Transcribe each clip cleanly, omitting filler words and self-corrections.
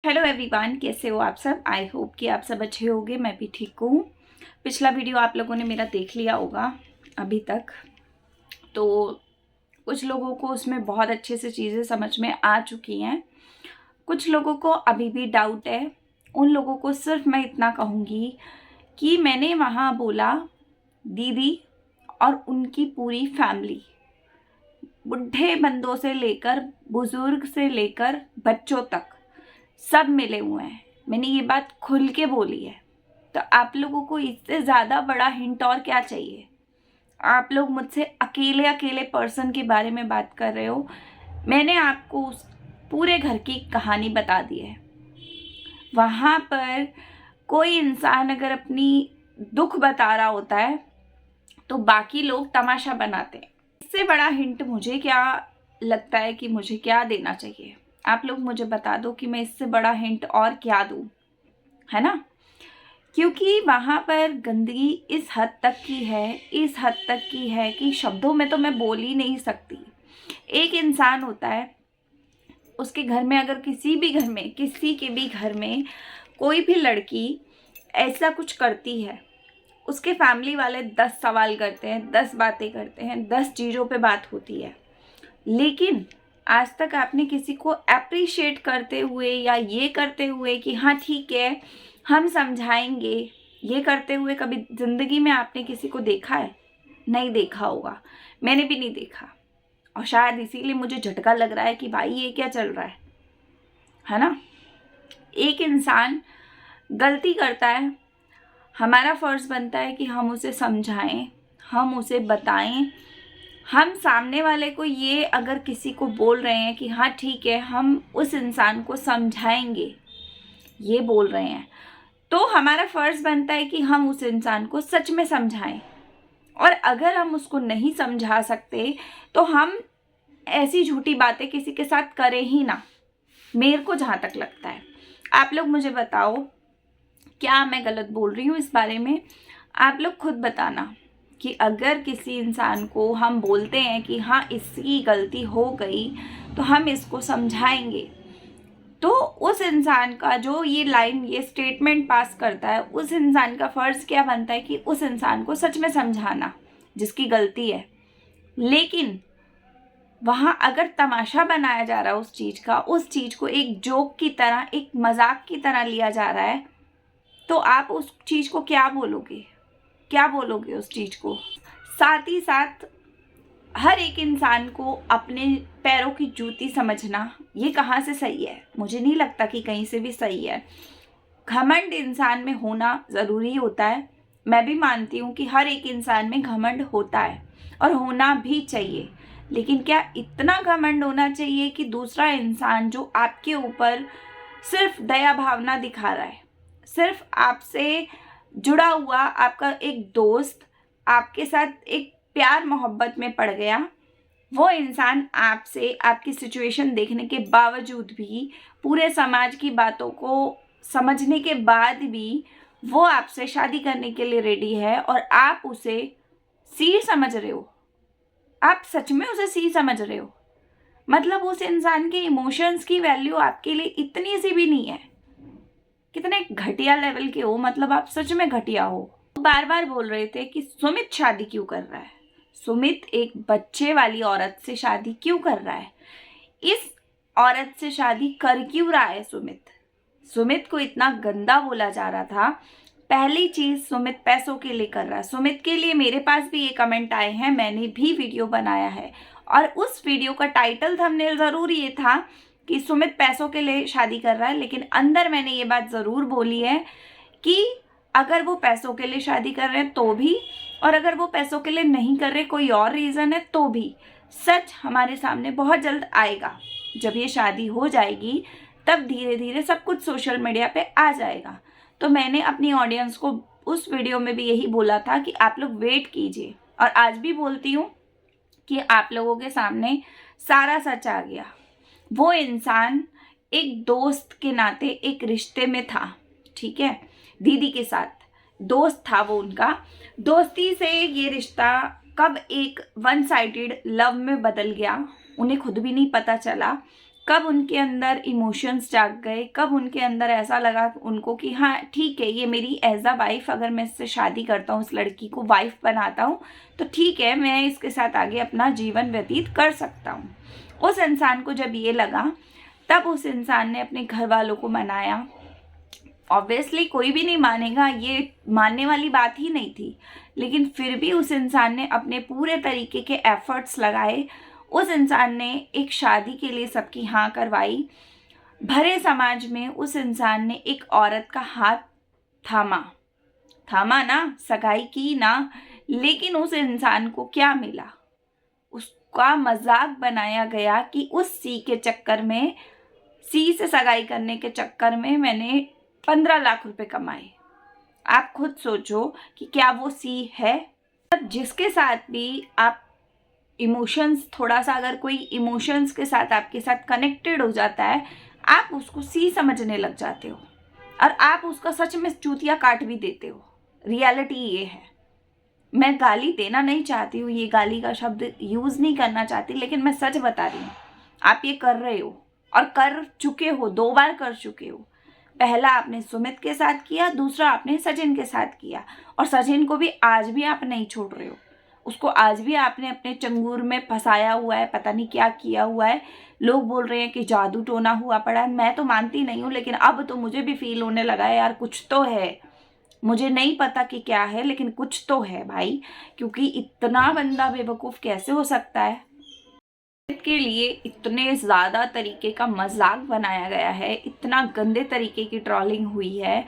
Hello everyone, कैसे हो आप सब। आई होप कि आप सब अच्छे होंगे। मैं भी ठीक हूँ। पिछला वीडियो आप लोगों ने मेरा देख लिया होगा अभी तक, तो कुछ लोगों को उसमें बहुत अच्छे से चीज़ें समझ में आ चुकी हैं, कुछ लोगों को अभी भी डाउट है। उन लोगों को सिर्फ मैं इतना कहूँगी कि मैंने वहाँ बोला दीदी और उनकी पूरी फैमिली, बुढ़े बंदों से लेकर बुजुर्ग से लेकर बच्चों तक सब मिले हुए हैं। मैंने ये बात खुल के बोली है। तो आप लोगों को इससे ज़्यादा बड़ा हिंट और क्या चाहिए। आप लोग मुझसे अकेले अकेले पर्सन के बारे में बात कर रहे हो। मैंने आपको उस पूरे घर की कहानी बता दी है। वहाँ पर कोई इंसान अगर अपनी दुख बता रहा होता है तो बाकी लोग तमाशा बनाते हैं। इससे बड़ा हिंट मुझे क्या लगता है कि मुझे क्या देना चाहिए। आप लोग मुझे बता दो कि मैं इससे बड़ा हिंट और क्या दूं, है ना। क्योंकि वहाँ पर गंदगी इस हद तक की है कि शब्दों में तो मैं बोल ही नहीं सकती। एक इंसान होता है, उसके घर में अगर किसी के भी घर में कोई भी लड़की ऐसा कुछ करती है, उसके फैमिली वाले 10 सवाल करते हैं, 10 बातें करते हैं, 10 चीज़ों पे बात होती है। लेकिन आज तक आपने किसी को अप्रिशिएट करते हुए या ये करते हुए कि हाँ ठीक है हम समझाएंगे, ये करते हुए कभी ज़िंदगी में आपने किसी को देखा है? नहीं देखा होगा, मैंने भी नहीं देखा। और शायद इसीलिए मुझे झटका लग रहा है कि भाई ये क्या चल रहा है ना। एक इंसान गलती करता है, हमारा फ़र्ज़ बनता है कि हम उसे समझाएं, हम उसे बताएं। हम सामने वाले को ये अगर किसी को बोल रहे हैं कि हाँ ठीक है हम उस इंसान को समझाएंगे, ये बोल रहे हैं, तो हमारा फ़र्ज़ बनता है कि हम उस इंसान को सच में समझाएं। और अगर हम उसको नहीं समझा सकते तो हम ऐसी झूठी बातें किसी के साथ करें ही ना, मेरे को जहाँ तक लगता है। आप लोग मुझे बताओ क्या मैं गलत बोल रही हूँ इस बारे में। आप लोग खुद बताना कि अगर किसी इंसान को हम बोलते हैं कि हाँ इसकी गलती हो गई तो हम इसको समझाएंगे, तो उस इंसान का जो ये स्टेटमेंट पास करता है, उस इंसान का फ़र्ज़ क्या बनता है कि उस इंसान को सच में समझाना जिसकी गलती है। लेकिन वहाँ अगर तमाशा बनाया जा रहा है उस चीज़ को एक जोक की तरह, एक मजाक की तरह लिया जा रहा है, तो आप उस चीज़ को क्या बोलोगे उस चीज़ को। साथ ही साथ हर एक इंसान को अपने पैरों की जूती समझना, ये कहाँ से सही है? मुझे नहीं लगता कि कहीं से भी सही है। घमंड इंसान में होना ज़रूरी होता है। मैं भी मानती हूँ कि हर एक इंसान में घमंड होता है और होना भी चाहिए। लेकिन क्या इतना घमंड होना चाहिए कि दूसरा इंसान जो आपके ऊपर सिर्फ दया भावना दिखा रहा है, सिर्फ आपसे जुड़ा हुआ आपका एक दोस्त आपके साथ एक प्यार मोहब्बत में पड़ गया, वो इंसान आपसे आपकी सिचुएशन देखने के बावजूद भी, पूरे समाज की बातों को समझने के बाद भी वो आपसे शादी करने के लिए रेडी है और आप उसे सी समझ रहे हो। आप सच में उसे सी समझ रहे हो। मतलब उस इंसान के इमोशंस की वैल्यू आपके लिए इतनी सी भी नहीं है। कितने घटिया लेवल के हो, मतलब आप सच में घटिया हो। बार बार बोल रहे थे कि सुमित शादी क्यों कर रहा है, सुमित एक बच्चे वाली औरत से शादी क्यों कर रहा है, इस औरत से शादी कर क्यों रहा है सुमित को इतना गंदा बोला जा रहा था। पहली चीज, सुमित पैसों के लिए कर रहा है। सुमित के लिए मेरे पास भी ये कमेंट आए हैं, मैंने भी वीडियो बनाया है और उस वीडियो का टाइटल थंबनेल ज़रूर ये था कि सुमित पैसों के लिए शादी कर रहा है। लेकिन अंदर मैंने ये बात ज़रूर बोली है कि अगर वो पैसों के लिए शादी कर रहे हैं तो भी, और अगर वो पैसों के लिए नहीं कर रहे, कोई और रीज़न है तो भी, सच हमारे सामने बहुत जल्द आएगा। जब ये शादी हो जाएगी तब धीरे धीरे सब कुछ सोशल मीडिया पे आ जाएगा। तो मैंने अपनी ऑडियंस को उस वीडियो में भी यही बोला था कि आप लोग वेट कीजिए, और आज भी बोलती हूँ कि आप लोगों के सामने सारा सच आ गया। वो इंसान एक दोस्त के नाते एक रिश्ते में था, ठीक है, दीदी के साथ दोस्त था वो, उनका दोस्ती से ये रिश्ता कब एक वन साइडेड लव में बदल गया उन्हें खुद भी नहीं पता चला। कब उनके अंदर इमोशंस जाग गए, कब उनके अंदर ऐसा लगा उनको कि हाँ ठीक है, ये मेरी एज अ वाइफ, अगर मैं इससे शादी करता हूँ, उस लड़की को वाइफ बनाता हूँ, तो ठीक है, मैं इसके साथ आगे अपना जीवन व्यतीत कर सकता हूँ। उस इंसान को जब ये लगा, तब उस इंसान ने अपने घर वालों को मनाया। ऑब्वियसली कोई भी नहीं मानेगा, ये मानने वाली बात ही नहीं थी, लेकिन फिर भी उस इंसान ने अपने पूरे तरीके के एफर्ट्स लगाए। उस इंसान ने एक शादी के लिए सबकी हाँ करवाई। भरे समाज में उस इंसान ने एक औरत का हाथ थामा ना, सगाई की ना, लेकिन उस इंसान को क्या मिला? उसका मजाक बनाया गया कि उस सी के चक्कर में, सी से सगाई करने के चक्कर में मैंने 15 लाख रुपए कमाए। आप खुद सोचो कि क्या वो सी है? जिसके साथ भी आप इमोशंस, थोड़ा सा अगर कोई इमोशंस के साथ आपके साथ कनेक्टेड हो जाता है, आप उसको सी समझने लग जाते हो और आप उसका सच में चूतिया काट भी देते हो। रियलिटी ये है। मैं गाली देना नहीं चाहती हूँ, ये गाली का शब्द यूज़ नहीं करना चाहती, लेकिन मैं सच बता रही हूँ, आप ये कर रहे हो और कर चुके हो, 2 बार कर चुके हो। पहला आपने सुमित के साथ किया, दूसरा आपने सचिन के साथ किया, और सचिन को भी आज भी आप नहीं छोड़ रहे हो। उसको आज भी आपने अपने चंगुर में फंसाया हुआ है, पता नहीं क्या किया हुआ है। लोग बोल रहे हैं कि जादू टोना हुआ पड़ा है, मैं तो मानती नहीं हूँ, लेकिन अब तो मुझे भी फील होने लगा है यार, कुछ तो है। मुझे नहीं पता कि क्या है, लेकिन कुछ तो है भाई, क्योंकि इतना बंदा बेवकूफ़ कैसे हो सकता है? के लिए इतने ज़्यादा तरीके का मजाक बनाया गया है, इतना गंदे तरीके की ट्रोलिंग हुई है।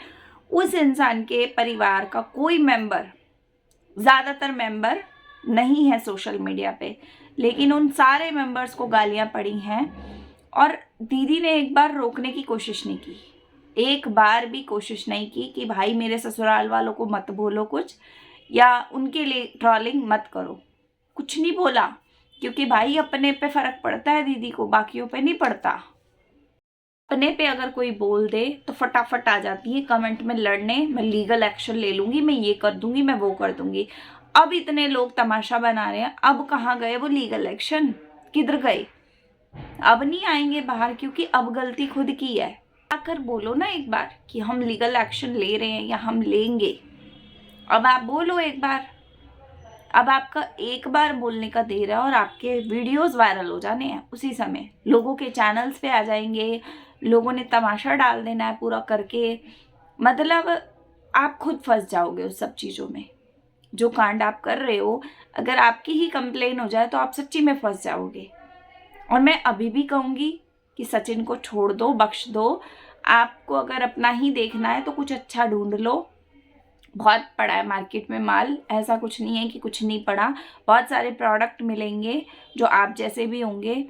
उस इंसान के परिवार का कोई मेंबर, ज़्यादातर मेंबर नहीं है सोशल मीडिया पे, लेकिन उन सारे मेंबर्स को गालियां पड़ी हैं। और दीदी ने एक बार रोकने की कोशिश नहीं की, एक बार भी कोशिश नहीं की कि भाई मेरे ससुराल वालों को मत बोलो कुछ, या उनके लिए ट्रोलिंग मत करो। कुछ नहीं बोला, क्योंकि भाई अपने पे फ़र्क पड़ता है दीदी को, बाकियों पे नहीं पड़ता। अपने पे अगर कोई बोल दे तो फटाफट आ जाती है कमेंट में लड़ने, मैं लीगल एक्शन ले लूँगी, मैं ये कर दूँगी, मैं वो कर दूँगी। अब इतने लोग तमाशा बना रहे हैं, अब कहाँ गए वो लीगल एक्शन? किधर गए? अब नहीं आएंगे बाहर, क्योंकि अब गलती खुद की है। आकर बोलो ना एक बार कि हम लीगल एक्शन ले रहे हैं या हम लेंगे। अब आप बोलो एक बार। अब आपका एक बार बोलने का देर है और आपके वीडियोस वायरल हो जाने हैं, उसी समय लोगों के चैनल्स पे आ जाएंगे, लोगों ने तमाशा डाल देना है पूरा करके। मतलब आप खुद फंस जाओगे उस सब चीज़ों में। जो कांड आप कर रहे हो, अगर आपकी ही कंप्लेन हो जाए तो आप सच्ची में फंस जाओगे। और मैं अभी भी कहूँगी कि सचिन को छोड़ दो, बख्श दो। आपको अगर अपना ही देखना है तो कुछ अच्छा ढूंढ लो। बहुत पड़ा है मार्केट में माल, ऐसा कुछ नहीं है कि कुछ नहीं पड़ा। बहुत सारे प्रोडक्ट मिलेंगे जो आप जैसे भी होंगे,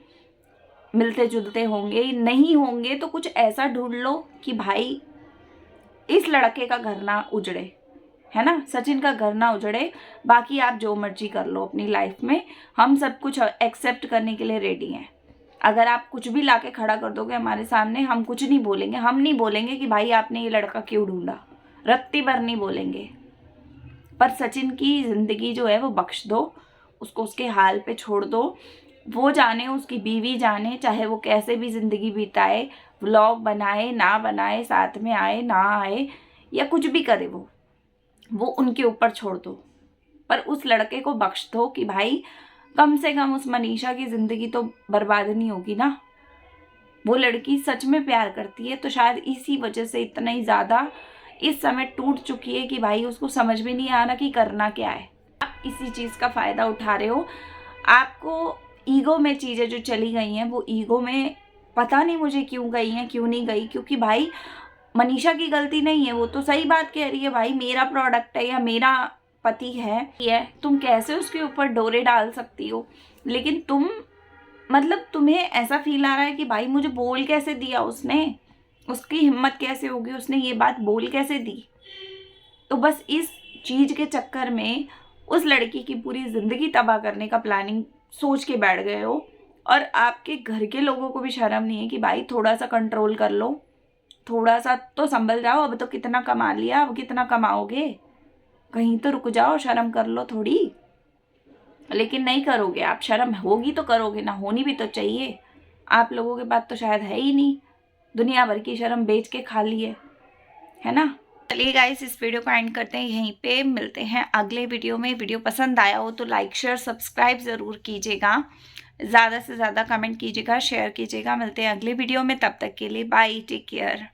मिलते जुलते होंगे। नहीं होंगे तो कुछ ऐसा ढूंढ लो कि भाई इस लड़के का घर ना उजड़े, है ना, सचिन का घर ना उजड़े। बाकी आप जो मर्जी कर लो अपनी लाइफ में, हम सब कुछ एक्सेप्ट करने के लिए रेडी हैं। अगर आप कुछ भी लाके खड़ा कर दोगे हमारे सामने, हम कुछ नहीं बोलेंगे। हम नहीं बोलेंगे कि भाई आपने ये लड़का क्यों ढूंढा, रत्ती भर नहीं बोलेंगे। पर सचिन की ज़िंदगी जो है वो बख्श दो, उसको उसके हाल पे छोड़ दो। वो जाने, उसकी बीवी जाने, चाहे वो कैसे भी ज़िंदगी बिताए, व्लॉग बनाए ना बनाए, साथ में आए ना आए, या कुछ भी करे, वो उनके ऊपर छोड़ दो। पर उस लड़के को बख्श दो कि भाई कम से कम उस मनीषा की ज़िंदगी तो बर्बाद नहीं होगी ना। वो लड़की सच में प्यार करती है, तो शायद इसी वजह से इतना ही ज़्यादा इस समय टूट चुकी है कि भाई उसको समझ में नहीं आ रहा कि करना क्या है। आप इसी चीज़ का फ़ायदा उठा रहे हो। आपको ईगो में चीज़ें जो चली गई हैं, वो ईगो में पता नहीं मुझे क्यों गई हैं, क्यों नहीं गई। क्योंकि भाई मनीषा की गलती नहीं है, वो तो सही बात कह रही है, भाई मेरा प्रोडक्ट है या मेरा पति है, तुम कैसे उसके ऊपर डोरे डाल सकती हो? लेकिन तुम, मतलब तुम्हें ऐसा फील आ रहा है कि भाई मुझे बोल कैसे दिया उसने, उसकी हिम्मत कैसे होगी, उसने ये बात बोल कैसे दी। तो बस इस चीज़ के चक्कर में उस लड़की की पूरी ज़िंदगी तबाह करने का प्लानिंग सोच के बैठ गए हो। और आपके घर के लोगों को भी शर्म नहीं है कि भाई थोड़ा सा कंट्रोल कर लो, थोड़ा सा तो संभल जाओ। अब तो कितना कमा लिया, अब कितना कमाओगे, कहीं तो रुक जाओ, शर्म कर लो थोड़ी। लेकिन नहीं करोगे आप, शर्म होगी तो करोगे ना, होनी भी तो चाहिए। आप लोगों के पास तो शायद है ही नहीं, दुनिया भर की शर्म बेच के खा ली है ना। चलिए गाइस, इस वीडियो को एंड करते हैं यहीं पे, मिलते हैं अगले वीडियो में। वीडियो पसंद आया हो तो लाइक शेयर सब्सक्राइब ज़रूर कीजिएगा, ज़्यादा से ज़्यादा कमेंट कीजिएगा, शेयर कीजिएगा। मिलते हैं अगले वीडियो में, तब तक के लिए बाय, टेक केयर।